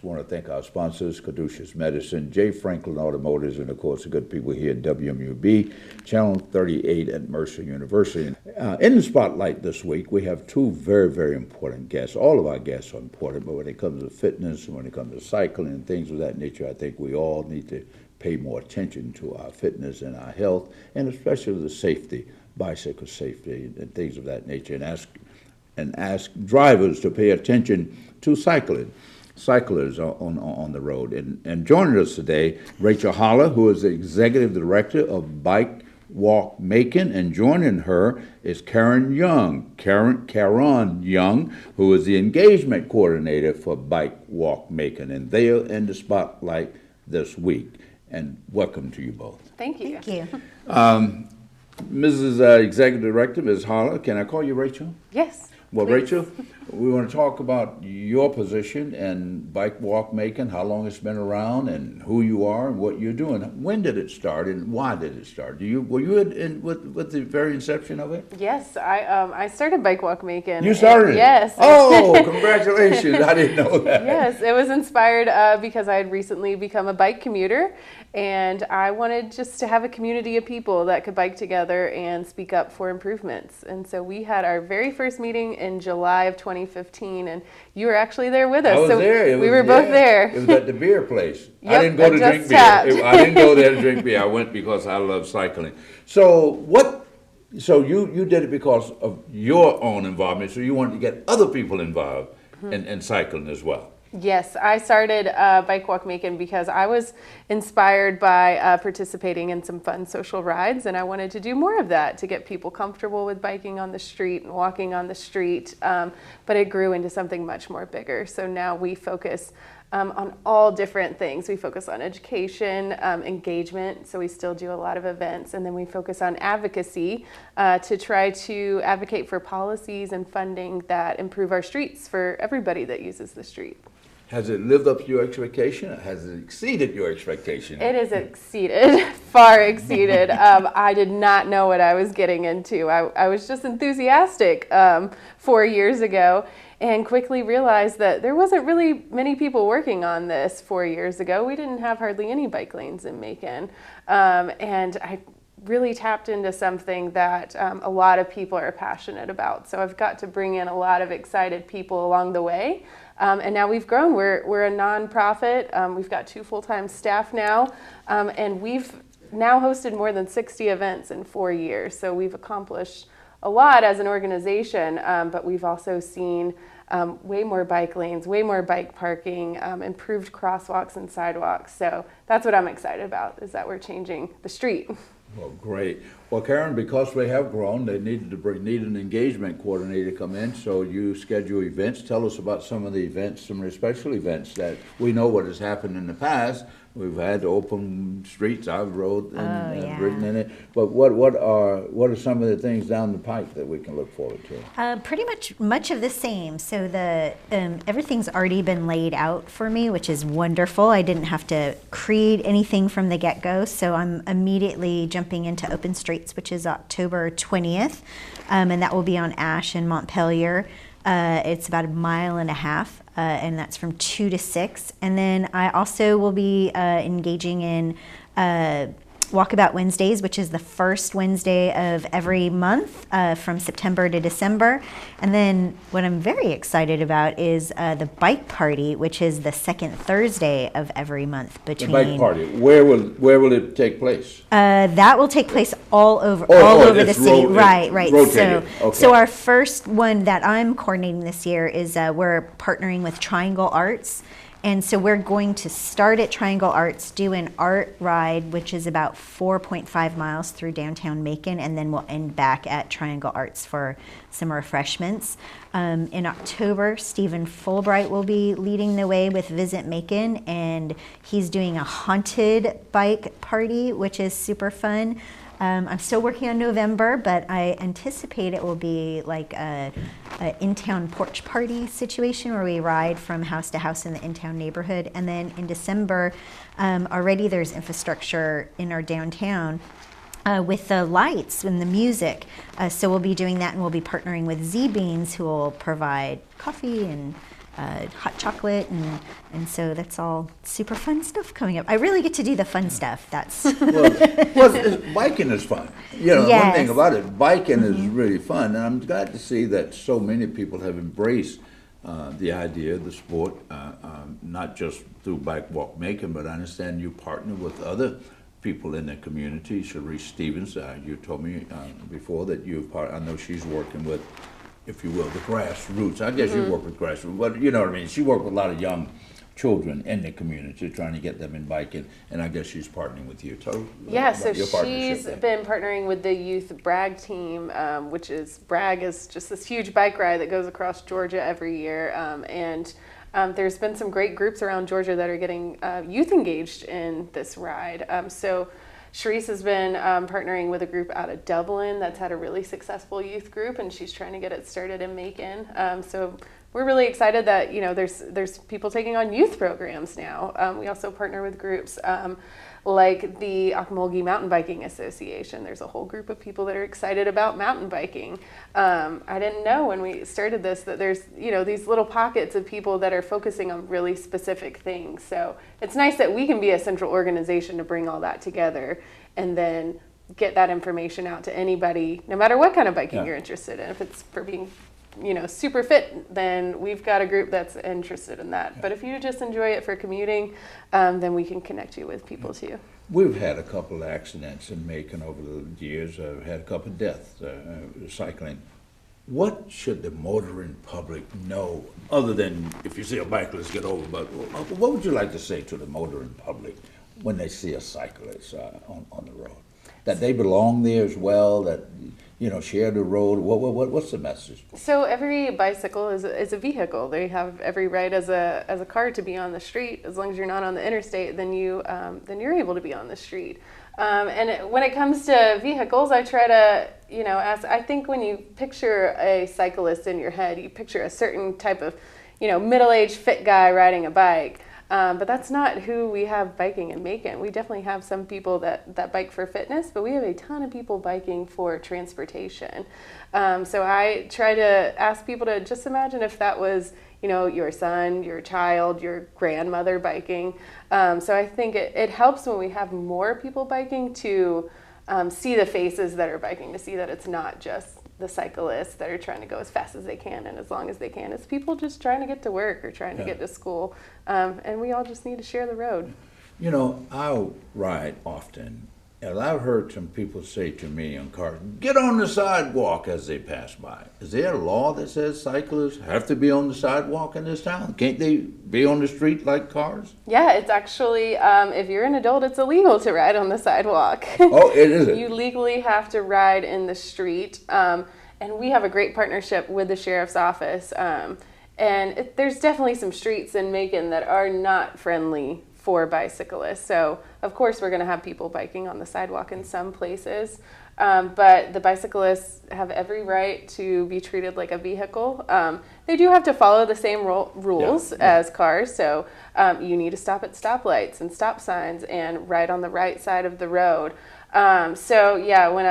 guests. Want to thank our sponsors, Caduceus Medicine, J. Franklin Automotives, and of course the good people here at WMUB, Channel 38 at Mercer University. In the spotlight this week, we have two very, very important guests. All of our guests are important, but when it comes to fitness, when it comes to cycling and things of that nature, I think we all need to pay more attention to our fitness and our health, and especially the safety, bicycle safety and things of that nature, and ask drivers to pay attention to cyclists on the road. And joining us today, Rachel Holler, who is the Executive Director of Bike Walk Macon, and joining her is Karen Young, who is the Engagement Coordinator for Bike Walk Macon, and they are in the spotlight this week. And welcome to you both. Thank you. Thank you. Mrs. Executive Director, Ms. Holler, can I call you Rachel? Yes. Well, please. Rachel, we want to talk about your position and Bike Walk Macon, how long it's been around, and who you are and what you're doing. When did it start, and why did it start? Were you with the very inception of it? Yes, I started Bike Walk Macon. You started it? Yes. Oh, congratulations! I didn't know that. Yes, it was inspired because I had recently become a bike commuter, and I wanted just to have a community of people that could bike together and speak up for improvements. And so we had our very first meeting in July of 2015, and you were actually there with us. I was there. We were both there. It was at the beer place. Yep, I didn't go to drink beer. I didn't go there to drink beer. I went because I love cycling. So you did it because of your own involvement. So you wanted to get other people involved in cycling as well. Yes, I started Bike Walk Macon because I was inspired by participating in some fun social rides, and I wanted to do more of that to get people comfortable with biking on the street and walking on the street, but it grew into something much more bigger. So now we focus on all different things. We focus on education, engagement, so we still do a lot of events, and then we focus on advocacy to try to advocate for policies and funding that improve our streets for everybody that uses the street. Has it lived up to your expectation? Has it exceeded your expectation? It has exceeded, far exceeded. I did not know what I was getting into. I was just enthusiastic 4 years ago, and quickly realized that there wasn't really many people working on this 4 years ago. We didn't have hardly any bike lanes in Macon. And I really tapped into something that a lot of people are passionate about. So I've got to bring in a lot of excited people along the way. And now we've grown. We're a nonprofit. We've got 2 full-time staff now. And we've now hosted more than 60 events in 4 years. So we've accomplished a lot as an organization, but we've also seen way more bike lanes, way more bike parking, improved crosswalks and sidewalks. So that's what I'm excited about, is that we're changing the street. Well, great. Well, Karen, because we have grown, they need an engagement coordinator to come in, so you schedule events. Tell us about some of the events, some of the special events that we know what has happened in the past. We've had open streets, I've rode and ridden in it. But what are some of the things down the pike that we can look forward to? Pretty much of the same. So everything's already been laid out for me, which is wonderful. I didn't have to create anything from the get-go. So I'm immediately jumping into Open Streets, which is October 20th, and that will be on Ash in Montpelier. It's about 1.5 miles. And that's from 2 to 6. And then I also will be engaging in Walkabout Wednesdays, which is the first Wednesday of every month from September to December. And then what I'm very excited about is the Bike Party, which is the second Thursday of every month. The Bike Party, where will it take place? That will take place all over the city. Right. Rotated. So our first one that I'm coordinating this year is we're partnering with Triangle Arts. And so we're going to start at Triangle Arts, do an art ride, which is about 4.5 miles through downtown Macon, and then we'll end back at Triangle Arts for some refreshments. In October, Stephen Fulbright will be leading the way with Visit Macon, and he's doing a haunted bike party, which is super fun. I'm still working on November, but I anticipate it will be like a in-town porch party situation where we ride from house to house in the in-town neighborhood. And then in December, already there's infrastructure in our downtown with the lights and the music. So we'll be doing that, and we'll be partnering with Z Beans, who will provide coffee and hot chocolate, and so that's all super fun stuff coming up. I really get to do the fun stuff. That's biking is fun. You know, Yes. one thing about it, biking is really fun, and I'm glad to see that so many people have embraced the idea of the sport, not just through Bike Walk Macon, but I understand you partner with other people in the community. Sharice Stevens, you told me before that I know she's working with, if you will, the grassroots. I guess you work with grassroots, but you know what I mean. She worked with a lot of young children in the community, trying to get them in biking, and I guess she's partnering with you. Tell Yeah, so about your partnership she's there. been partnering with the Youth Bragg team, which is Bragg is just this huge bike ride that goes across Georgia every year, and there's been some great groups around Georgia that are getting youth engaged in this ride. So Sharice has been partnering with a group out of Dublin that's had a really successful youth group, and she's trying to get it started in Macon. So we're really excited that there's people taking on youth programs now. We also partner with groups like the Ocmulgee Mountain Biking Association. There's a whole group of people that are excited about mountain biking. I didn't know when we started this that there's these little pockets of people that are focusing on really specific things. So it's nice that we can be a central organization to bring all that together and then get that information out to anybody, no matter what kind of biking you're interested in. If it's for being super fit, then we've got a group that's interested in that. But if you just enjoy it for commuting, then we can connect you with people too. We've had a couple of accidents in Macon over the years. Had a couple of deaths cycling. What should the motoring public know, other than if you see a bicyclist get over? But what would you like to say to the motoring public when they see a cyclist on the road? That they belong there as well, that share the road. What's the message? So every bicycle is a vehicle. They have every right as a car to be on the street. As long as you're not on the interstate, then you're able to be on the street. When it comes to vehicles, I try to ask. I think when you picture a cyclist in your head, you picture a certain type of middle-aged fit guy riding a bike. But that's not who we have biking in Macon. We definitely have some people that bike for fitness, but we have a ton of people biking for transportation. So I try to ask people to just imagine if that was, your son, your child, your grandmother biking. So I think it helps when we have more people biking to see the faces that are biking, to see that it's not just the cyclists that are trying to go as fast as they can and as long as they can. It's people just trying to get to work or trying to get to school. And we all just need to share the road. I ride often, and I've heard some people say to me on cars, get on the sidewalk as they pass by. Is there a law that says cyclists have to be on the sidewalk in this town? Can't they be on the street like cars? Yeah, it's actually, if you're an adult, it's illegal to ride on the sidewalk. Oh, it isn't? You legally have to ride in the street. And we have a great partnership with the sheriff's office. There's definitely some streets in Macon that are not friendly for bicyclists. So, of course, we're going to have people biking on the sidewalk in some places. But the bicyclists have every right to be treated like a vehicle. They do have to follow the same rules as cars. So you need to stop at stoplights and stop signs and ride on the right side of the road. When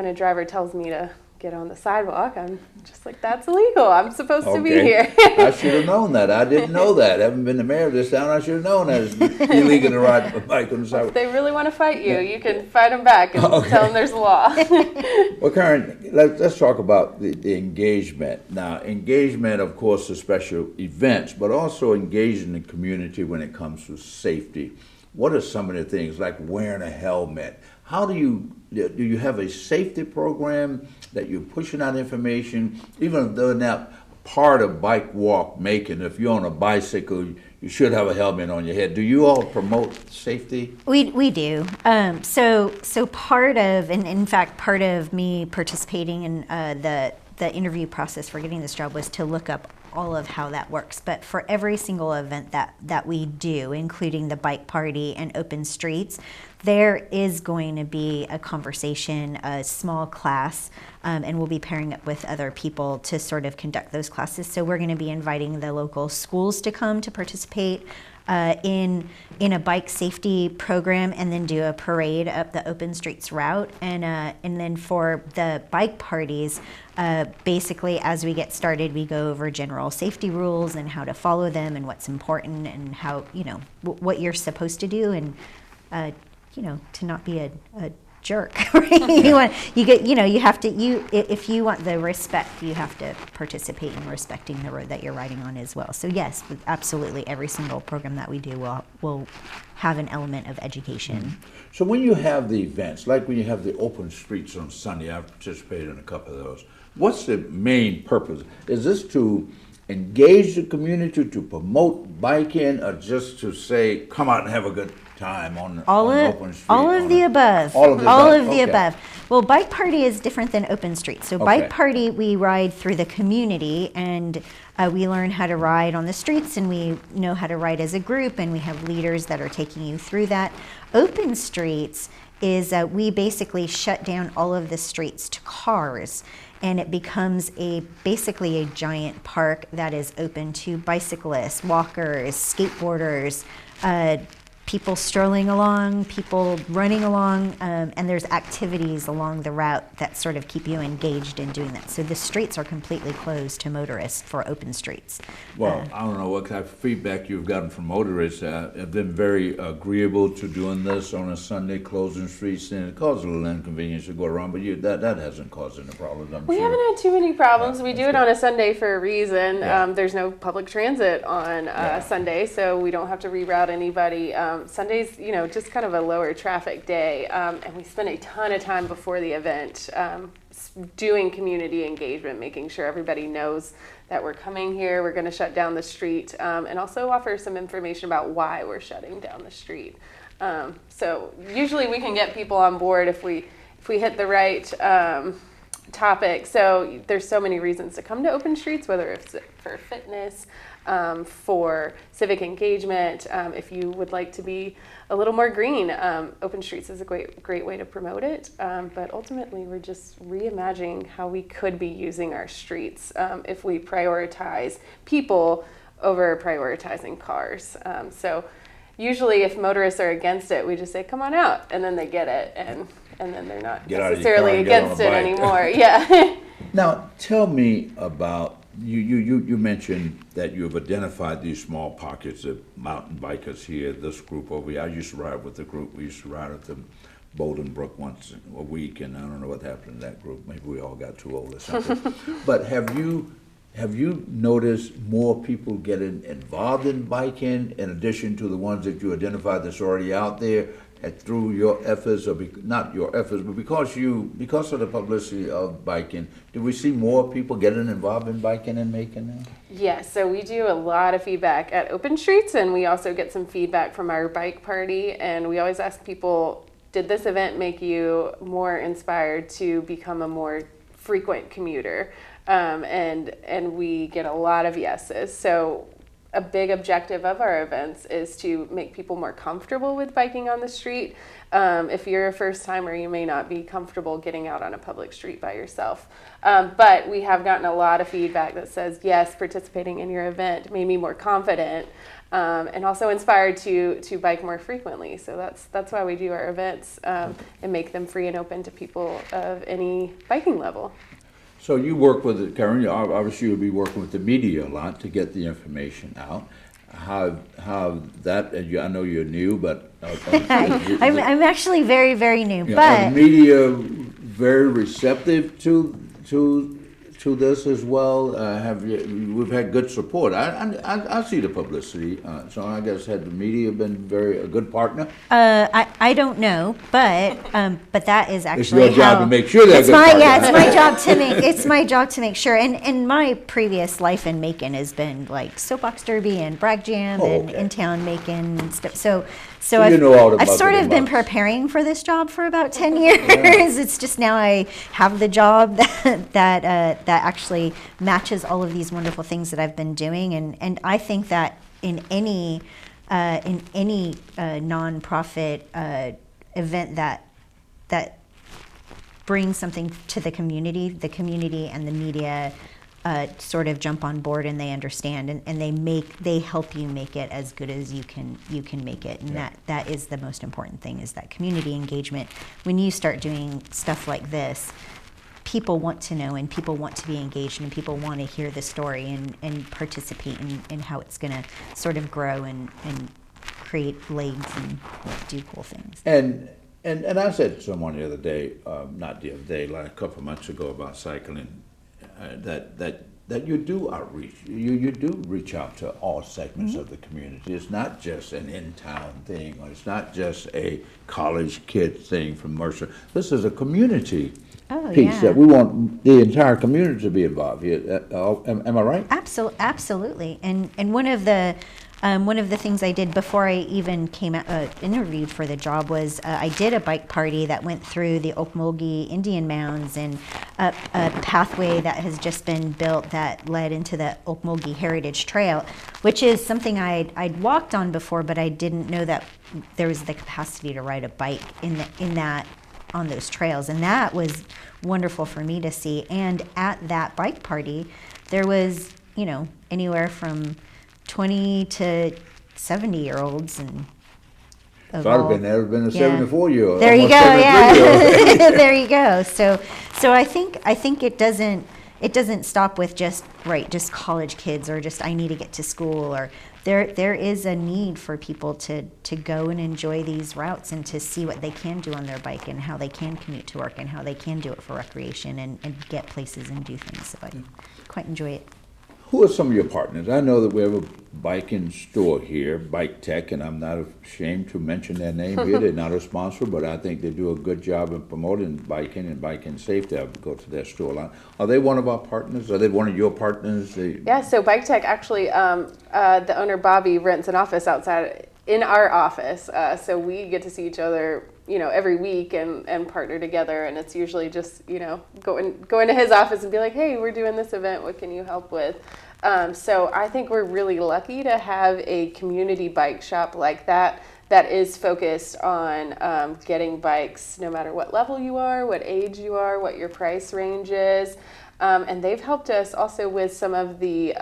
a driver tells me to get on the sidewalk, I'm just like, that's illegal. I'm supposed to be here. I should have known that. I didn't know that. I haven't been the mayor of this town. I should have known that it's illegal to ride a bike on the sidewalk. If they really want to fight you, you can fight them back and tell them there's a law. Well, Karen, let's talk about the engagement. Now, engagement, of course, is special events, but also engaging the community when it comes to safety. What are some of the things, like wearing a helmet? How do you have a safety program that you're pushing out information, even though not part of Bike Walk Macon? If you're on a bicycle, you should have a helmet on your head. Do you all promote safety? We do. So part of, and in fact, part of me participating in the interview process for getting this job was to look up all of how that works. But for every single event that we do, including the bike party and open streets, there is going to be a conversation, a small class, and we'll be pairing up with other people to sort of conduct those classes. So we're going to be inviting the local schools to come to participate. in a bike safety program, and then do a parade up the open streets route. And then for the bike parties, basically as we get started, we go over general safety rules and how to follow them and what's important and how, what you're supposed to do, and to not be a jerk, right? If you want the respect, you have to participate in respecting the road that you're riding on as well. So yes, absolutely, every single program that we do will have an element of education. So when you have the events, like when you have the open streets on Sunday, I've participated in a couple of those. What's the main purpose? Is this to engage the community, to promote biking, or just to say, come out and have a good time on open street? All of the above. All of the above. Well, Bike Party is different than Open Street. So Bike Party, we ride through the community, and we learn how to ride on the streets, and we know how to ride as a group, and we have leaders that are taking you through that. Open Streets is we basically shut down all of the streets to cars, and it becomes basically a giant park that is open to bicyclists, walkers, skateboarders, people strolling along, people running along, and there's activities along the route that sort of keep you engaged in doing that. So the streets are completely closed to motorists for open streets. Well, I don't know what kind of feedback you've gotten from motorists. Have been very agreeable to doing this on a Sunday, closing streets, and it causes a little inconvenience to go around, but that hasn't caused any problems, I'm We sure. haven't had too many problems. Yeah, we do that's it good. on a Sunday for a reason. Yeah. There's no public transit on Sunday, so we don't have to reroute anybody. Sunday's, just kind of a lower traffic day, and we spend a ton of time before the event doing community engagement, making sure everybody knows that we're coming here, we're going to shut down the street, and also offer some information about why we're shutting down the street. So usually we can get people on board if we hit the right topic. So there's so many reasons to come to open streets, whether it's for fitness, for civic engagement. If you would like to be a little more green, open streets is a great way to promote it. But ultimately, we're just reimagining how we could be using our streets if we prioritize people over prioritizing cars. So usually if motorists are against it, we just say, come on out, and then they get it, and then they're not Get out of your necessarily car and get on a against it bike. anymore. Yeah. Now, tell me about, you mentioned that you've identified these small pockets of mountain bikers here, this group over here. I used to ride with the group. We used to ride at the Bolden Brook once a week, and I don't know what happened to that group. Maybe we all got too old or something. But have you noticed more people getting involved in biking in addition to the ones that you identified that's already out there? Through your efforts, or not your efforts, but because of the publicity of biking, do we see more people getting involved in biking in Macon now? Yes, so we do a lot of feedback at Open Streets, and we also get some feedback from our bike party, and we always ask people, did this event make you more inspired to become a more frequent commuter? And we get a lot of yeses. So a big objective of our events is to make people more comfortable with biking on the street. If you're a first timer, you may not be comfortable getting out on a public street by yourself. But we have gotten a lot of feedback that says, yes, participating in your event made me more confident, and also inspired to bike more frequently. So that's why we do our events, and make them free and open to people of any biking level. So you work with Karen. Obviously, you'll be working with the media a lot to get the information out. How that? I know you're new, but I'm actually very, very new. are But the media very receptive to this as well? We've had good support. I see the publicity. So I guess had the media been a good partner? I don't know, but that is actually It's your job how, to make sure they're it's good my partners. it's my job to make sure. And my previous life in Macon has been like soapbox derby and brag jam and okay. in town Macon and stuff. So you know all the I've sort buzzing of been bumps. preparing for this job for about 10 years. It's just now I have the job that actually matches all of these wonderful things that I've been doing, and I think that in any nonprofit event that brings something to the community and the media sort of jump on board and they understand and they help you make it as good as you can make it. And that is the most important thing, is that community engagement. When you start doing stuff like this, people want to know and people want to be engaged and people want to hear the story and participate in how it's going to sort of grow and create legs and do cool things. And I said to someone the other day, not the other day, like a couple of months ago about cycling, that you do outreach. You do reach out to all segments of the community. It's not just an in-town thing, or it's not just a college kid thing from Mercer. This is a community piece that we want the entire community to be involved. Am I right? Absolutely. And one of the things I did before I even came out, interviewed for the job was I did a bike party that went through the Okmulgee Indian Mounds and a pathway that has just been built that led into the Okmulgee Heritage Trail, which is something I'd walked on before, but I didn't know that there was the capacity to ride a bike on those trails, and that was wonderful for me to see. And at that bike party, there was anywhere from 20 to 70-year-olds and If I'd have been there, it would have been a 74-year-old. There you go, yeah. There you go. So I think it doesn't stop with just college kids or just I need to get to school, or there is a need for people to go and enjoy these routes and to see what they can do on their bike and how they can commute to work and how they can do it for recreation and get places and do things. So I quite enjoy it. Who are some of your partners? I know that we have a biking store here, Bike Tech, and I'm not ashamed to mention their name here. They're not a sponsor, but I think they do a good job of promoting biking and biking safety. I would go to their store. Are they one of our partners? Are they one of your partners? Yeah, so Bike Tech actually, the owner Bobby rents an office outside in our office, so we get to see each other every week and partner together, and it's usually just go into his office and be like, hey, we're doing this event, what can you help with? So I think we're really lucky to have a community bike shop like that is focused on getting bikes no matter what level you are, what age you are, what your price range is, and they've helped us also with some of the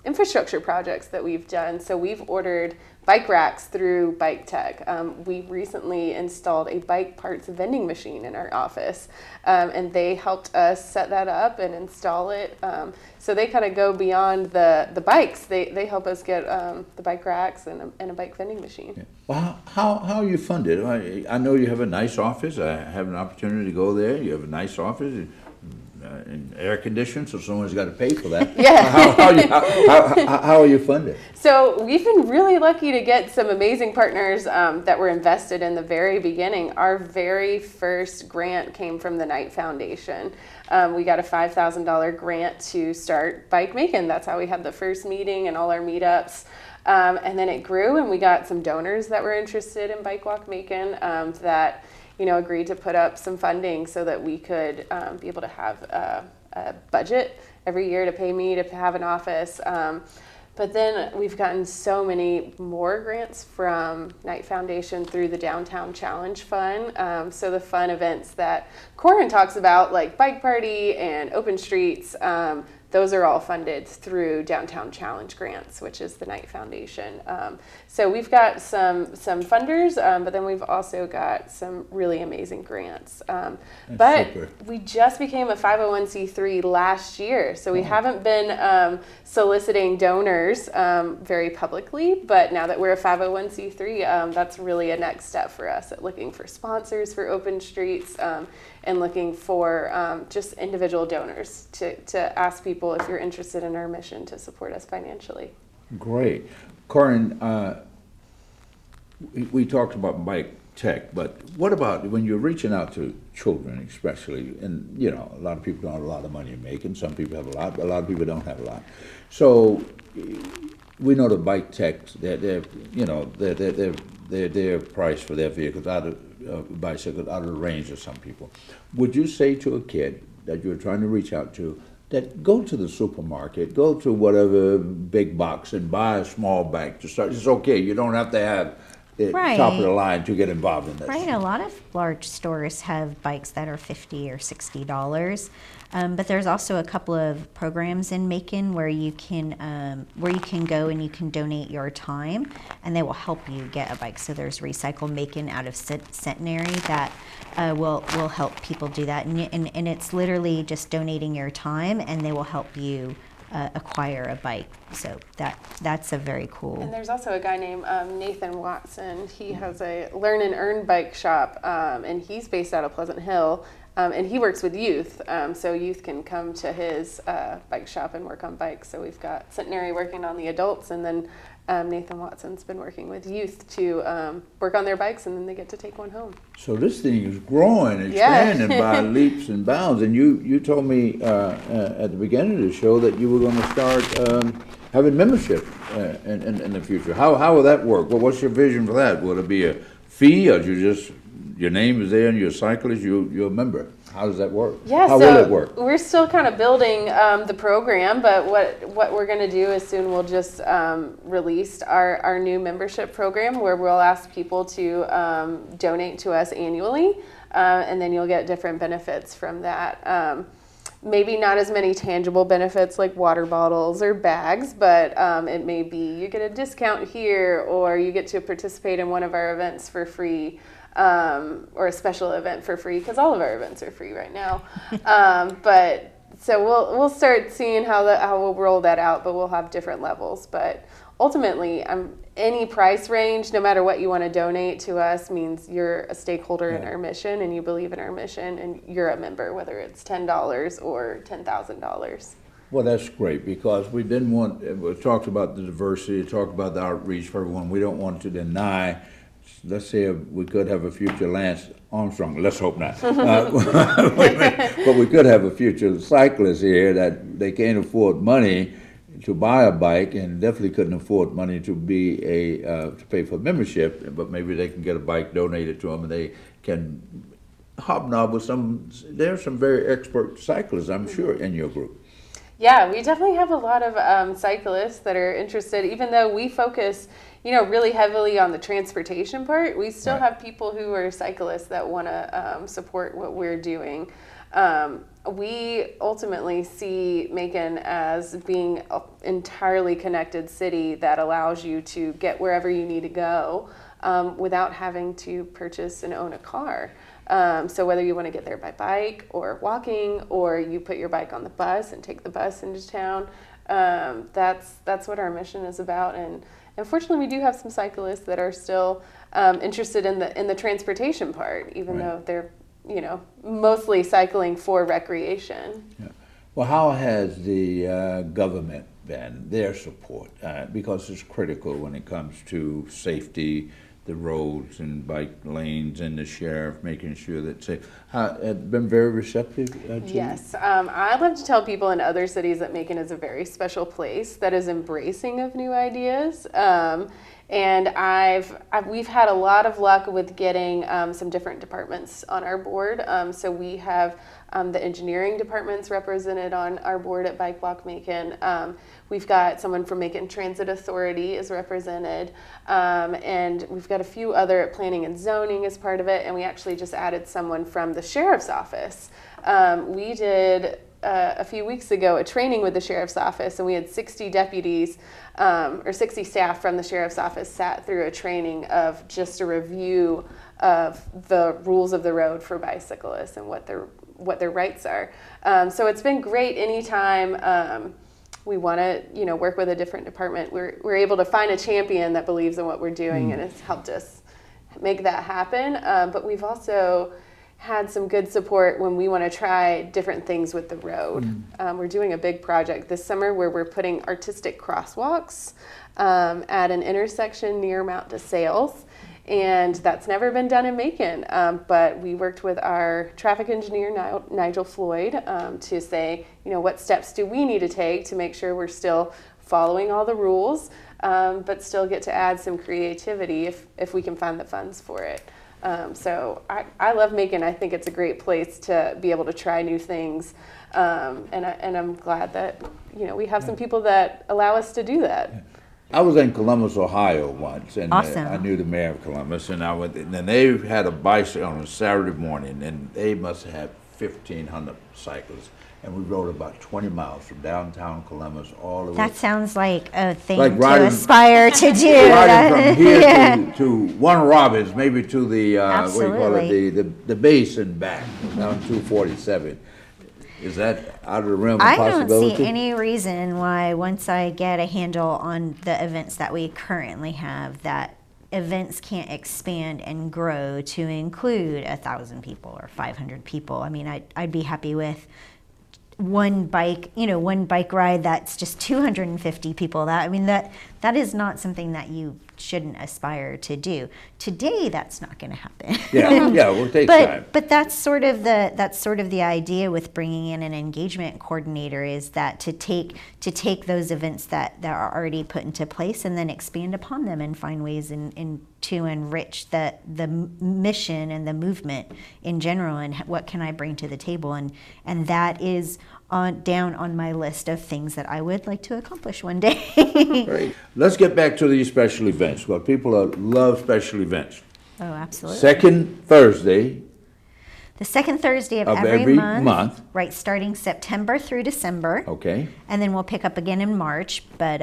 infrastructure projects that we've done. So we've ordered bike racks through Bike Tech. We recently installed a bike parts vending machine in our office, and they helped us set that up and install it. So they kind of go beyond the bikes. They help us get the bike racks and a bike vending machine. Yeah. Well, how are you funded? I know you have a nice office. I have an opportunity to go there. You have a nice office. And air conditioned, so someone's got to pay for that. Yeah. How are you funded? So we've been really lucky to get some amazing partners that were invested in the very beginning. Our very first grant came from the Knight Foundation. We got a $5,000 grant to start Bike Macon. That's how we had the first meeting and all our meetups. And then it grew, and we got some donors that were interested in Bike Walk Macon that agreed to put up some funding so that we could be able to have a budget every year to pay me to have an office. But then we've gotten so many more grants from Knight Foundation through the Downtown Challenge Fund. So the fun events that Corin talks about, like Bike Party and Open Streets, those are all funded through Downtown Challenge grants, which is the Knight Foundation. So we've got some funders, but then we've also got some really amazing grants. But super. We just became a 501c3 last year, so we haven't been soliciting donors very publicly, but now that we're a 501c3, that's really a next step for us at looking for sponsors for Open Streets and looking for just individual donors to ask people if you're interested in our mission to support us financially. Great. Corin, we talked about Bike Tech, but what about when you're reaching out to children especially, and a lot of people don't have a lot of money to make, and some people have a lot, but a lot of people don't have a lot. So we know the Bike Tech, they're priced for their vehicles bicycles out of the range of some people. Would you say to a kid that you're trying to reach out to that go to the supermarket, go to whatever big box and buy a small bike to start? It's okay. You don't have to have top of the line to get involved in this. Right, a lot of large stores have bikes that are $50 or $60, but there's also a couple of programs in Macon where you can go and you can donate your time, and they will help you get a bike. So there's Recycle Macon out of Centenary that will help people do that, and it's literally just donating your time, and they will help you acquire a bike. So that's a very cool. And there's also a guy named Nathan Watson. He has a Learn and Earn bike shop, and he's based out of Pleasant Hill, and he works with youth. So youth can come to his bike shop and work on bikes. So we've got Centenary working on the adults, and then Nathan Watson's been working with youth to work on their bikes, and then they get to take one home. So this thing is growing, expanding by leaps and bounds. And you told me at the beginning of the show that you were going to start having membership in the future. How will that work? Well, what's your vision for that? Will it be a fee, or your name is there and you're a cyclist, you're a member? How does that work? Yeah, How so will it work? We're still kind of building the program, but what we're going to do is soon we'll just release our new membership program where we'll ask people to donate to us annually, and then you'll get different benefits from that. Maybe not as many tangible benefits like water bottles or bags, but it may be you get a discount here, or you get to participate in one of our events for free. Or a special event for free, because all of our events are free right now. But so we'll start seeing how we'll roll that out, but we'll have different levels. But ultimately, any price range, no matter what you want to donate to us, means you're a stakeholder in our mission, and you believe in our mission, and you're a member, whether it's $10 or $10,000. Well, that's great, because we talked about the diversity, talked about the outreach for everyone. We don't want to deny. Let's say we could have a future Lance Armstrong. Let's hope not. But we could have a future cyclist here that they can't afford money to buy a bike, and definitely couldn't afford money to be to pay for membership. But maybe they can get a bike donated to them, and they can hobnob with some. There's some very expert cyclists, I'm sure, in your group. Yeah, we definitely have a lot of cyclists that are interested, even though we focus, really heavily on the transportation part. We still have people who are cyclists that want to support what we're doing. We ultimately see Macon as being an entirely connected city that allows you to get wherever you need to go without having to purchase and own a car. So whether you want to get there by bike or walking, or you put your bike on the bus and take the bus into town, that's what our mission is about. And unfortunately, we do have some cyclists that are still interested in the transportation part, even though they're mostly cycling for recreation. Yeah. Well, how has the government been, their support? Because it's critical when it comes to safety, the roads and bike lanes, and the sheriff making sure that safe. Have been very receptive to Yes. I love to tell people in other cities that Macon is a very special place that is embracing of new ideas. And we've had a lot of luck with getting some different departments on our board. So we have the engineering departments represented on our board at Bike Walk Macon. We've got someone from Macon Transit Authority is represented. And we've got a few other at Planning and Zoning as part of it. And we actually just added someone from the Sheriff's Office. We did a few weeks ago a training with the Sheriff's Office, and we had 60 deputies or 60 staff from the Sheriff's Office sat through a training of just a review of the rules of the road for bicyclists and what their rights are. So it's been great. Anytime we want to work with a different department, we're able to find a champion that believes in what we're doing, and it's helped us make that happen. But we've also had some good support when we want to try different things with the road. We're doing a big project this summer where we're putting artistic crosswalks at an intersection near Mount DeSales. And that's never been done in Macon. But we worked with our traffic engineer, Nigel Floyd, to say, what steps do we need to take to make sure we're still following all the rules, but still get to add some creativity if we can find the funds for it. So I love Macon. I think it's a great place to be able to try new things. And I'm glad that, we have some people that allow us to do that. I was in Columbus, Ohio once, and Awesome. I knew the mayor of Columbus, and I went. And then they had a bicycle on a Saturday morning, and they must have had 1,500 cyclists, and we rode about 20 miles from downtown Columbus all the way. That sounds like a thing Like to riding- aspire to do. Riding from here Yeah. to One Robbins, maybe to the what do you call Absolutely. it, the base and back down 247. Is that out of the realm of I don't possibility? see any reason why once I get a handle on the events that we currently have, that events can't expand and grow to include 1,000 people or 500 people. I mean, I'd be happy with one bike ride that's just 250 people. That is not something that you shouldn't aspire to do. Today, that's not going to happen. Yeah, we'll take time. But that's sort of the idea with bringing in an engagement coordinator, is that to take those events that are already put into place and then expand upon them and find ways to enrich the mission and the movement in general, and what can I bring to the table, and that is down on my list of things that I would like to accomplish one day. Great. Let's get back to these special events. Well, people love special events. Oh, absolutely. Second Thursday The second Thursday of of every every month, month. right, starting September through December. Okay. And then we'll pick up again in March, but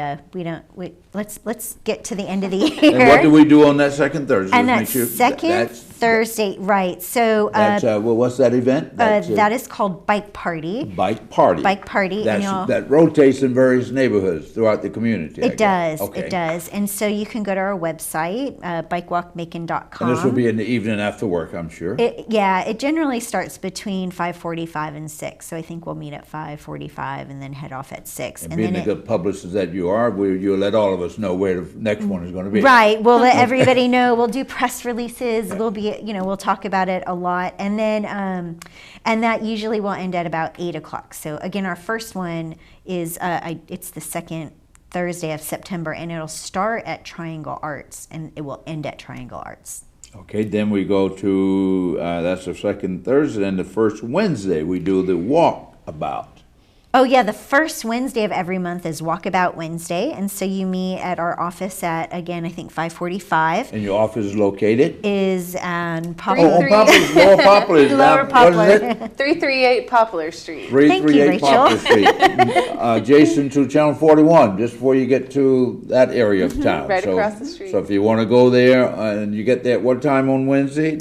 let's get to the end of the year. And what do we do on that second Thursday? And Let's that make sure second that's- Thursday, right? So That's, well, what's that event? That's that is called Bike Party. Bike Party. Bike Party, and That rotates in various neighborhoods throughout the community. I It guess. does. Okay. It does. And so you can go to our website, bikewalkmacon.com. And this will be in the evening after work, I'm sure. It generally starts between 5:45 and 6. So I think we'll meet at 5:45 and then head off at 6. And being the good publicist that you are, you'll let all of us know where the next one is going to be. Right. We'll let everybody know. We'll do press releases. We'll talk about it a lot. And then, and that usually will end at about 8 o'clock. So again, our first one is, it's the second Thursday of September, and it'll start at Triangle Arts and it will end at Triangle Arts. Okay, then we go to, that's the second Thursday, and the first Wednesday we do the walkabout. Oh yeah, the first Wednesday of every month is Walkabout Wednesday, and so you meet at our office at, again, I think 5:45. And your office is located? Is Oh, Poplar. Poplar, Lower Poplar is Lower now, Poplar. what is it? 338 Poplar Street. 338 Rachel. Poplar Street, adjacent to Channel 41, just before you get to that area of town. Right across the street. So if you want to go there, and you get there at what time on Wednesday?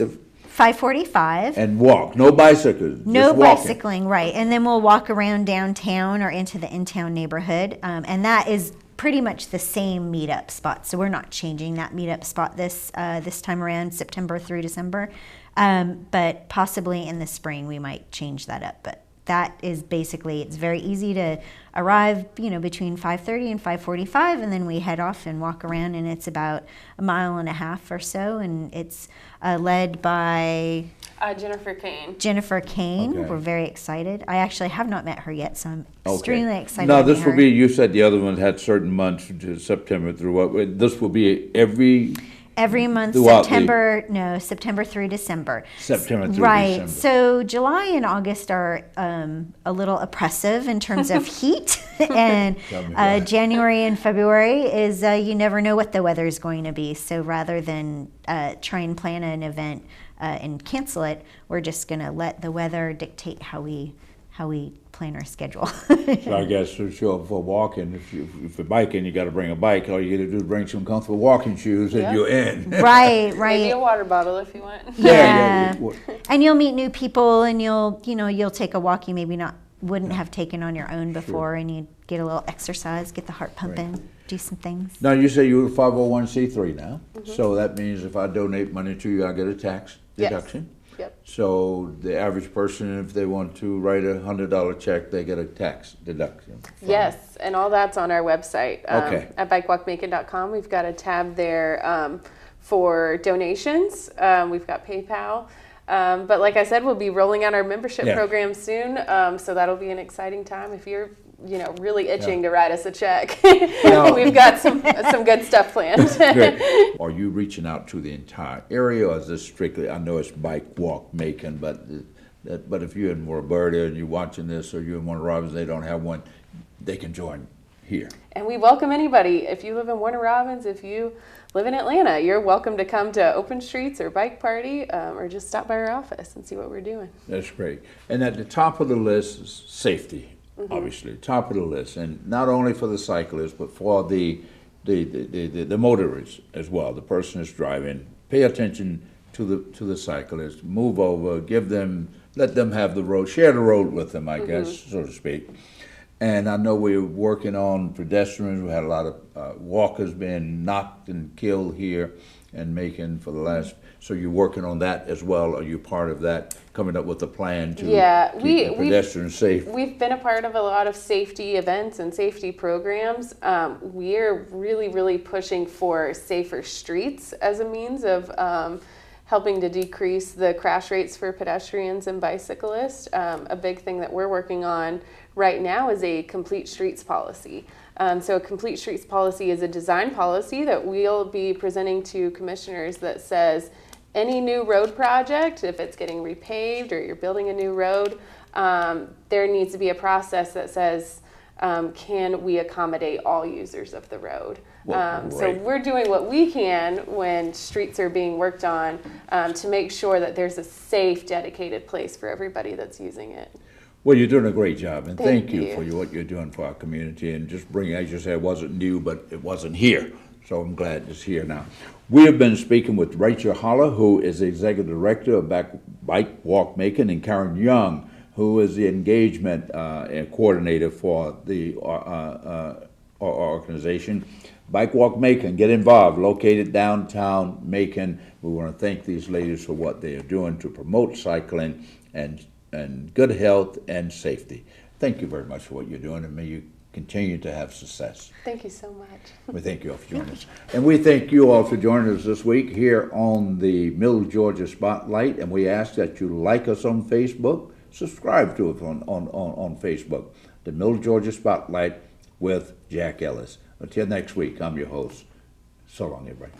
5:45. And walk, no bicycles, No just walking. bicycling, right. And then we'll walk around downtown or into the in-town neighborhood. And that is pretty much the same meetup spot. So we're not changing that meetup spot this time around, September through December. But possibly in the spring we might change that up. But that is basically, it's very easy to arrive, between 5:30 and 5:45, and then we head off and walk around, and it's about 1.5 miles or so, and it's led by Jennifer Kane. Jennifer Kane. Okay. We're very excited. I actually have not met her yet, so I'm extremely excited. Now, to meet this will her. be, you said the other ones had certain months, to September through what, this will be every month, throughout September through December. September through Right. December. So July and August are a little oppressive in terms of heat, and Tell me about it. January and February is you never know what the weather is going to be. So rather than try and plan an event and cancel it, we're just going to let the weather dictate how we plan our schedule. So I guess to show up for walking, if you're biking, you got to bring a bike. All you got to do is bring some comfortable walking shoes, and Yeah. you're in. Right. Maybe a water bottle if you want. Yeah. yeah. And you'll meet new people, and you'll take a walk you maybe wouldn't have taken on your own before, and you get a little exercise, get the heart pumping, do some things. Now, you say you're a 501c3 now, so that means if I donate money to you, I get a tax Yes. deduction. Yep. So the average person, if they want to write a $100 check, they get a tax deduction. from- Yes, and all that's on our website. Okay. At bikewalkmacon.com, we've got a tab there for donations. We've got PayPal. But like I said, we'll be rolling out our membership Yeah. program soon. So that'll be an exciting time if you're really itching Yeah. to write us a check. Now- We've got some good stuff planned. Good. Are you reaching out to the entire area, or is this strictly, I know it's Bike Walk Macon, but if you're in Roberta and you're watching this, or you're in Warner Robins, they don't have one, they can join here. And we welcome anybody. If you live in Warner Robins, if you live in Atlanta, you're welcome to come to Open Streets or Bike Party, or just stop by our office and see what we're doing. That's great. And at the top of the list is safety, obviously, top of the list. And not only for the cyclists, but for the motorists as well, the person that's driving. Pay attention to the cyclists, move over, let them have the road, share the road with them, I guess, so to speak. And I know we're working on pedestrians. We had a lot of walkers being knocked and killed here in Macon for the last. So you're working on that as well. Are you part of that? Coming up with a plan to keep the pedestrians safe. We've been a part of a lot of safety events and safety programs. We're really pushing for safer streets as a means of helping to decrease the crash rates for pedestrians and bicyclists. A big thing that we're working on right now is a complete streets policy. So a complete streets policy is a design policy that we'll be presenting to commissioners that says any new road project, if it's getting repaved or you're building a new road, there needs to be a process that says, can we accommodate all users of the road? So we're doing what we can when streets are being worked on to make sure that there's a safe, dedicated place for everybody that's using it. Well, you're doing a great job, and thank you for you. what you're doing for our community. And just bringing, as you said, it wasn't new, but it wasn't here. So I'm glad it's here now. We have been speaking with Rachel Holler, who is the Executive Director of Bike Walk Macon, and Karen Young, who is the engagement coordinator for the organization. Bike Walk Macon, get involved, located downtown Macon. We want to thank these ladies for what they are doing to promote cycling and good health and safety. Thank you very much for what you're doing, and may you continue to have success. Thank you so much. We thank you all for joining us. And we thank you all for joining us this week here on the Middle Georgia Spotlight, and we ask that you like us on Facebook, subscribe to us on Facebook, the Middle Georgia Spotlight with Jack Ellis. Until next week, I'm your host. So long, everybody.